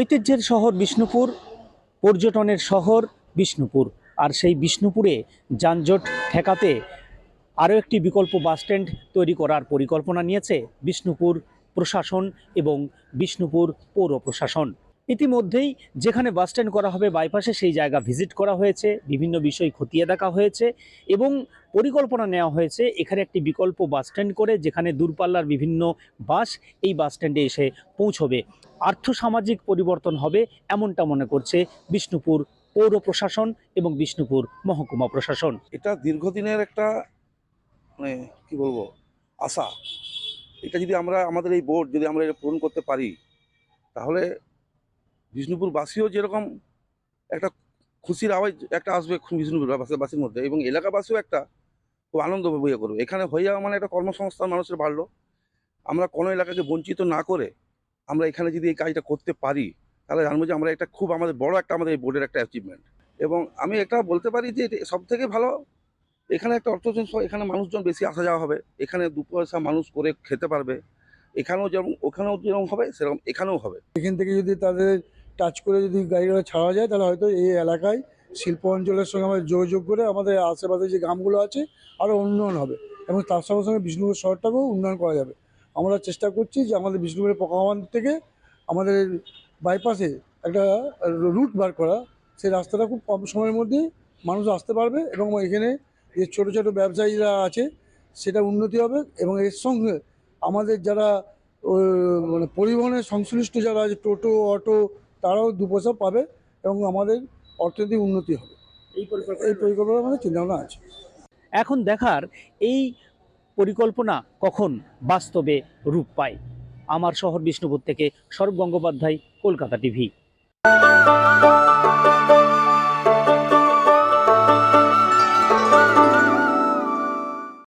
ঐতিহ্যের শহর বিষ্ণুপুর, পর্যটনের শহর বিষ্ণুপুর, আর সেই বিষ্ণুপুরে যানজট ঠেকাতে আরও একটি বিকল্প বাসস্ট্যান্ড তৈরি করার পরিকল্পনা নিয়েছে বিষ্ণুপুর প্রশাসন এবং বিষ্ণুপুর পৌর প্রশাসন। ইতিমধ্যেই যেখানে বাসস্ট্যান্ড করা হবে বাইপাসে সেই জায়গা ভিজিট করা হয়েছে, বিভিন্ন বিষয় খতিয়ে দেখা হয়েছে এবং পরিকল্পনা নেওয়া হয়েছে এখানে একটি বিকল্প বাসস্ট্যান্ড করে, যেখানে দূরপাল্লার বিভিন্ন বাস এই বাসস্ট্যান্ডে এসে পৌঁছবে। আর্থসামাজিক পরিবর্তন হবে এমনটা মনে করছে বিষ্ণুপুর পৌর প্রশাসন এবং বিষ্ণুপুর মহকুমা প্রশাসন। এটা দীর্ঘদিনের একটা মানে কি বলবো আশা। এটা যদি আমরা আমাদের এই বোর্ড যদি আমরা এটা পূরণ করতে পারি, তাহলে বিষ্ণুপুরবাসীও যেরকম একটা খুশির আওয়াজ একটা আসবে বিষ্ণুপুর বাসীর মধ্যে, এবং এলাকাবাসীও একটা খুব আনন্দ বইয়ে করবে। এখানে হয়ে যাওয়া মানে একটা কর্মসংস্থান মানুষের বাড়লো। আমরা কোনো এলাকাকে বঞ্চিত না করে আমরা এখানে যদি এই কাজটা করতে পারি, তাহলে জানবো যে আমরা একটা খুব আমাদের বড় একটা আমাদের এই বোর্ডের একটা অ্যাচিভমেন্ট। এবং আমি একটা বলতে পারি যে সব থেকে ভালো এখানে একটা অর্থনৈতিক এখানে মানুষজন বেশি আসা যাওয়া হবে, এখানে দু পয়সা মানুষ করে খেতে পারবে। এখানেও যেমন ওখানেও যেরকম হবে সেরকম এখানেও হবে। এখান থেকে যদি তাদের টাচ করে যদি গাড়িটা ছাড়া যায়, তাহলে হয়তো এই এলাকায় শিল্প অঞ্চলের সঙ্গে আমাদের যোগাযোগ করে আমাদের আশেপাশে যে গ্রামগুলো আছে আরও উন্নয়ন হবে, এবং তার সঙ্গে সঙ্গে বিষ্ণুপুর শহরটাকেও উন্নয়ন করা যাবে। আমরা চেষ্টা করছি যে আমাদের বিষ্ণুপুরের পোকাবান থেকে আমাদের বাইপাসে একটা রুট বার করা, সেই রাস্তাটা খুব কম সময়ের মধ্যে মানুষ আসতে পারবে, এবং এখানে যে ছোটো ছোটো ব্যবসায়ীরা আছে সেটা উন্নতি হবে, এবং এর সঙ্গে আমাদের যারা মানে পরিবহনের সংশ্লিষ্ট যারা আছে টোটো অটো, তারাও দু পয়সা পাবে এবং আমাদের অর্থনৈতিক উন্নতি হবে। এই পরিকল্পনা আমাদের চিন্তাভাবনা আছে। এখন দেখার এই পরিকল্পনা কখন বাস্তবে রূপ পায়। আমার শহর বিষ্ণুপুর থেকে সৌরভ গঙ্গোপাধ্যায়, কলকাতা টিভি।